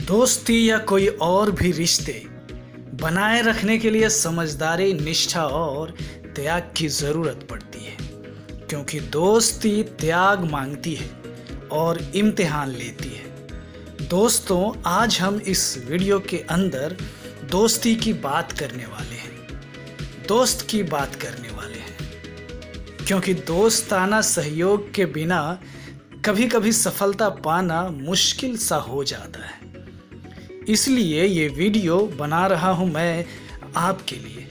दोस्ती या कोई और भी रिश्ते बनाए रखने के लिए समझदारी, निष्ठा और त्याग की ज़रूरत पड़ती है, क्योंकि दोस्ती त्याग मांगती है और इम्तिहान लेती है। दोस्तों, आज हम इस वीडियो के अंदर दोस्ती की बात करने वाले हैं। दोस्त की बात करने वाले हैं क्योंकि दोस्ताना सहयोग के बिना कभी कभी सफलता पाना मुश्किल सा हो जाता है। इसलिए ये वीडियो बना रहा हूँ मैं आपके लिए।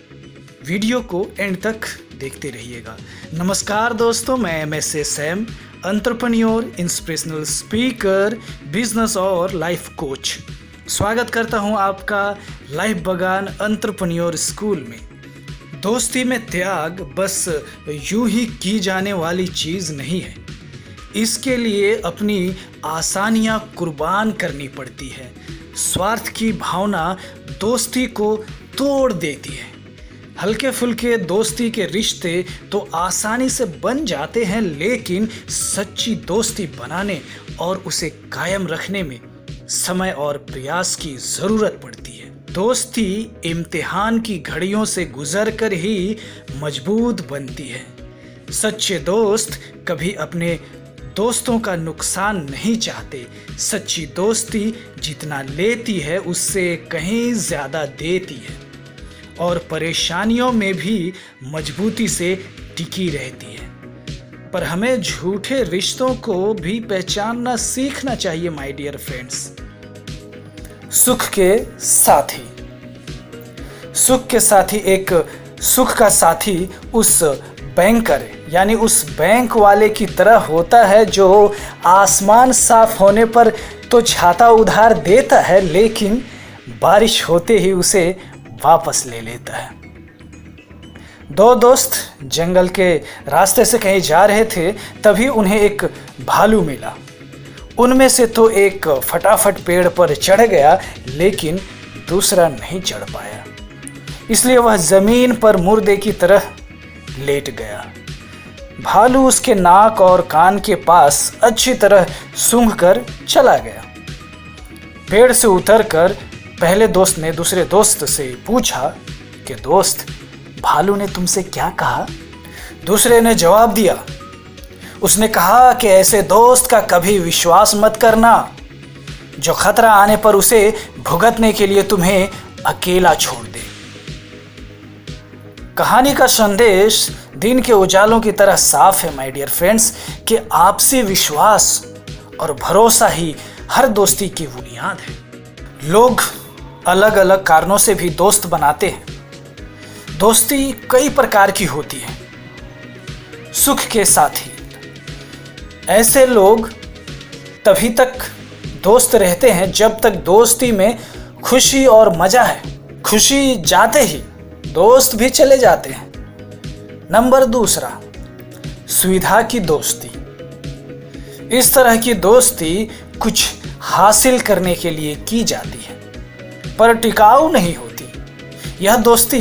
वीडियो को एंड तक देखते रहिएगा। नमस्कार दोस्तों, मैं MSA Sam, entrepreneur, inspirational speaker, business और लाइफ कोच। स्वागत करता हूँ आपका लाइफ बगान एंटरप्रेन्योर स्कूल में। दोस्ती में त्याग बस यूं ही की जाने वाली चीज़ नहीं है। इसके लिए अपनी आसानियां कुर्बान करनी पड़ती है। स्वार्थ की भावना दोस्ती को तोड़ देती है। हल्के फुल्के दोस्ती के रिश्ते तो आसानी से बन जाते हैं, लेकिन सच्ची दोस्ती बनाने और उसे कायम रखने में समय और प्रयास की ज़रूरत पड़ती है। दोस्ती इम्तिहान की घड़ियों से गुजरकर ही मजबूत बनती है। सच्चे दोस्त कभी अपने दोस्तों का नुकसान नहीं चाहते। सच्ची दोस्ती जितना लेती है उससे कहीं ज़्यादा देती है और परेशानियों में भी मजबूती से टिकी रहती है। पर हमें झूठे रिश्तों को भी पहचानना सीखना चाहिए माय डियर फ्रेंड्स। सुख के साथी, सुख के साथी एक सुख का साथी उस बैंकर यानी उस बैंक वाले की तरह होता है जो आसमान साफ होने पर तो छाता उधार देता है, लेकिन बारिश होते ही उसे वापस ले लेता है। दो दोस्त जंगल के रास्ते से कहीं जा रहे थे, तभी उन्हें एक भालू मिला। उनमें से तो एक फटाफट पेड़ पर चढ़ गया, लेकिन दूसरा नहीं चढ़ पाया। इसलिए वह जमीन पर मुर्दे की तरह लेट गया। भालू उसके नाक और कान के पास अच्छी तरह सूंघ कर चला गया। पेड़ से उतरकर पहले दोस्त ने दूसरे दोस्त से पूछा कि दोस्त, भालू ने तुमसे क्या कहा? दूसरे ने जवाब दिया, उसने कहा कि ऐसे दोस्त का कभी विश्वास मत करना जो खतरा आने पर उसे भुगतने के लिए तुम्हें अकेला छोड़ दे। कहानी का संदेश दिन के उजालों की तरह साफ है माय डियर फ्रेंड्स, कि आपसी विश्वास और भरोसा ही हर दोस्ती की बुनियाद है। लोग अलग अलग कारणों से भी दोस्त बनाते हैं। दोस्ती कई प्रकार की होती है। सुख के साथी, ऐसे लोग तभी तक दोस्त रहते हैं जब तक दोस्ती में खुशी और मजा है। खुशी जाते ही दोस्त भी चले जाते हैं। नंबर दूसरा, सुविधा की दोस्ती। इस तरह की दोस्ती कुछ हासिल करने के लिए की जाती है, पर टिकाऊ नहीं होती। यह दोस्ती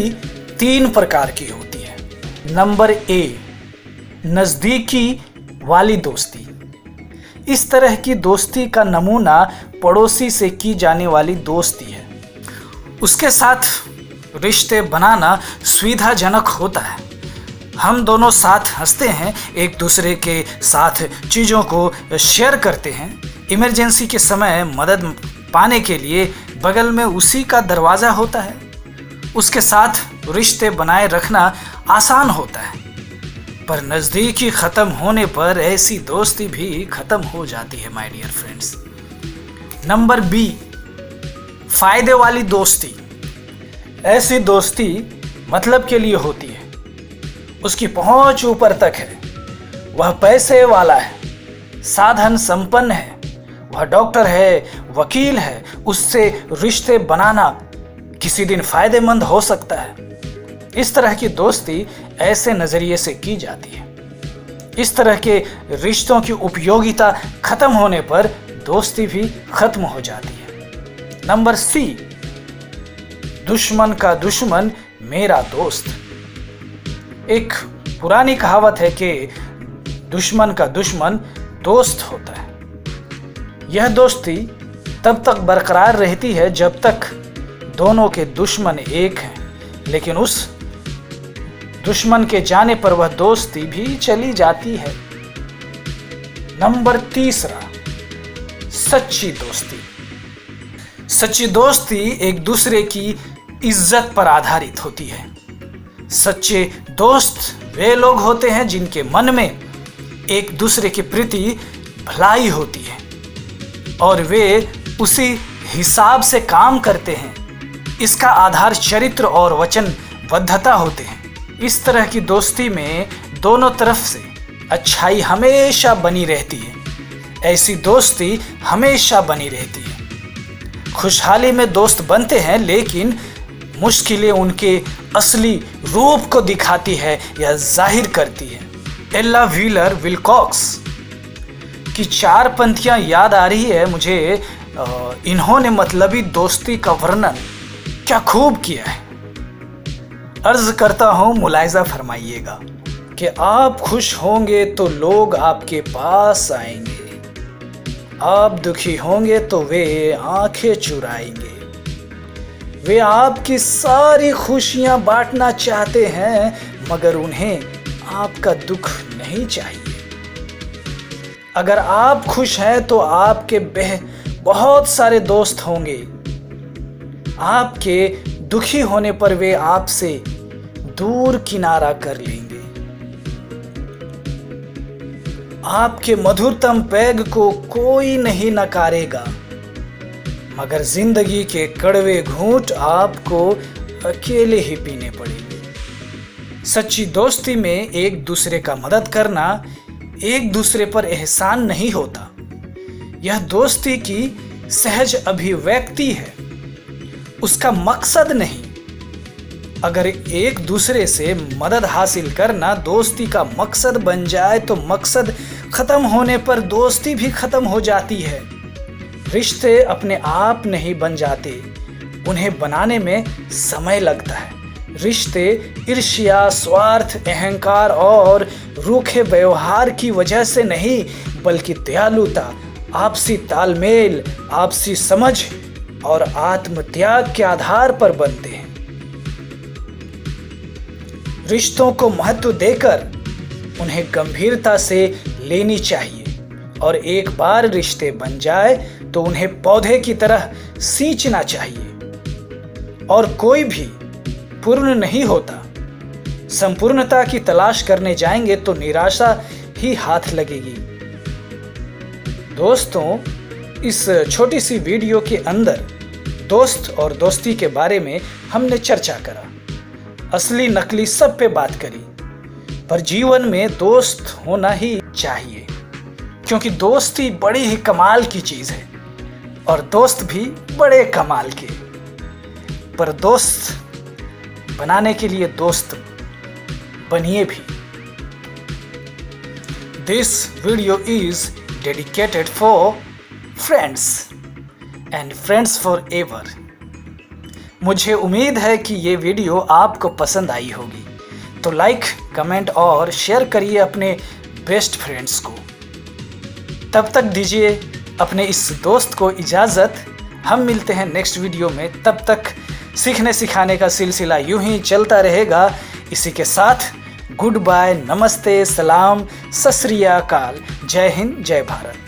3 प्रकार की होती है। नंबर ए, नज़दीकी वाली दोस्ती। इस तरह की दोस्ती का नमूना पड़ोसी से की जाने वाली दोस्ती है। उसके साथ रिश्ते बनाना सुविधाजनक होता है। हम दोनों साथ हंसते हैं, एक दूसरे के साथ चीज़ों को शेयर करते हैं। इमरजेंसी के समय मदद पाने के लिए बगल में उसी का दरवाज़ा होता है। उसके साथ रिश्ते बनाए रखना आसान होता है। पर नज़दीकी ख़त्म होने पर ऐसी दोस्ती भी ख़त्म हो जाती है my dear friends. Number B, फ़ायदे वाली दोस्ती। ऐसी दोस्ती मतलब के लिए होती है। उसकी पहुंच ऊपर तक है। वह पैसे वाला है, साधन संपन्न है, वह डॉक्टर है, वकील है। उससे रिश्ते बनाना किसी दिन फायदेमंद हो सकता है। इस तरह की दोस्ती ऐसे नज़रिए से की जाती है। इस तरह के रिश्तों की उपयोगिता खत्म होने पर दोस्ती भी खत्म हो जाती है। नंबर सी, दुश्मन का दुश्मन मेरा दोस्त। एक पुरानी कहावत है कि दुश्मन का दुश्मन दोस्त होता है। यह दोस्ती तब तक बरकरार रहती है जब तक दोनों के दुश्मन एक हैं, लेकिन उस दुश्मन के जाने पर वह दोस्ती भी चली जाती है। नंबर 3, सच्ची दोस्ती। सच्ची दोस्ती एक दूसरे की इज्जत पर आधारित होती है। सच्चे दोस्त वे लोग होते हैं जिनके मन में एक दूसरे के प्रति भलाई होती है और वे उसी हिसाब से काम करते हैं। इसका आधार चरित्र और वचनबद्धता होते हैं। इस तरह की दोस्ती में दोनों तरफ से अच्छाई हमेशा बनी रहती है। ऐसी दोस्ती हमेशा बनी रहती है। खुशहाली में दोस्त बनते हैं, लेकिन मुश्किलें उनके असली रूप को दिखाती है या जाहिर करती है। एला व्हीलर विल्कॉक्स की 4 पंक्तियां याद आ रही है मुझे। इन्होंने मतलबी दोस्ती का वर्णन क्या खूब किया है। अर्ज करता हूं, मुलाहिजा फरमाइएगा कि आप खुश होंगे तो लोग आपके पास आएंगे, आप दुखी होंगे तो वे आंखें चुराएंगे। वे आपकी सारी खुशियां बांटना चाहते हैं, मगर उन्हें आपका दुख नहीं चाहिए। अगर आप खुश हैं तो आपके बहुत सारे दोस्त होंगे। आपके दुखी होने पर वे आपसे दूर किनारा कर लेंगे। आपके मधुरतम पैग को कोई नहीं नकारेगा, मगर जिंदगी के कड़वे घूंट आपको अकेले ही पीने पड़ेंगे। सच्ची दोस्ती में एक दूसरे का मदद करना एक दूसरे पर एहसान नहीं होता। यह दोस्ती की सहज अभिव्यक्ति है, उसका मकसद नहीं। अगर एक दूसरे से मदद हासिल करना दोस्ती का मकसद बन जाए तो मकसद खत्म होने पर दोस्ती भी खत्म हो जाती है। रिश्ते अपने आप नहीं बन जाते, उन्हें बनाने में समय लगता है। रिश्ते ईर्ष्या, स्वार्थ, अहंकार और रूखे व्यवहार की वजह से नहीं, बल्कि दयालुता, आपसी तालमेल, आपसी समझ और आत्मत्याग के आधार पर बनते हैं। रिश्तों को महत्व देकर उन्हें गंभीरता से लेनी चाहिए और एक बार रिश्ते बन जाए तो उन्हें पौधे की तरह सींचना चाहिए। और कोई भी पूर्ण नहीं होता। संपूर्णता की तलाश करने जाएंगे तो निराशा ही हाथ लगेगी। दोस्तों, इस छोटी सी वीडियो के अंदर दोस्त और दोस्ती के बारे में हमने चर्चा करा। असली नकली सब पे बात करी, पर जीवन में दोस्त होना ही चाहिए, क्योंकि दोस्ती बड़ी ही कमाल की चीज है और दोस्त भी बड़े कमाल के। पर दोस्त बनाने के लिए दोस्त बनिए भी। This video is dedicated for friends and friends forever। मुझे उम्मीद है कि ये वीडियो आपको पसंद आई होगी, तो लाइक, कमेंट और शेयर करिए अपने बेस्ट फ्रेंड्स को। तब तक दीजिए अपने इस दोस्त को इजाज़त। हम मिलते हैं नेक्स्ट वीडियो में। तब तक सीखने सिखाने का सिलसिला यूं ही चलता रहेगा। इसी के साथ गुड बाय, नमस्ते, सलाम, सत श्री अकाल, जय हिंद, जय भारत।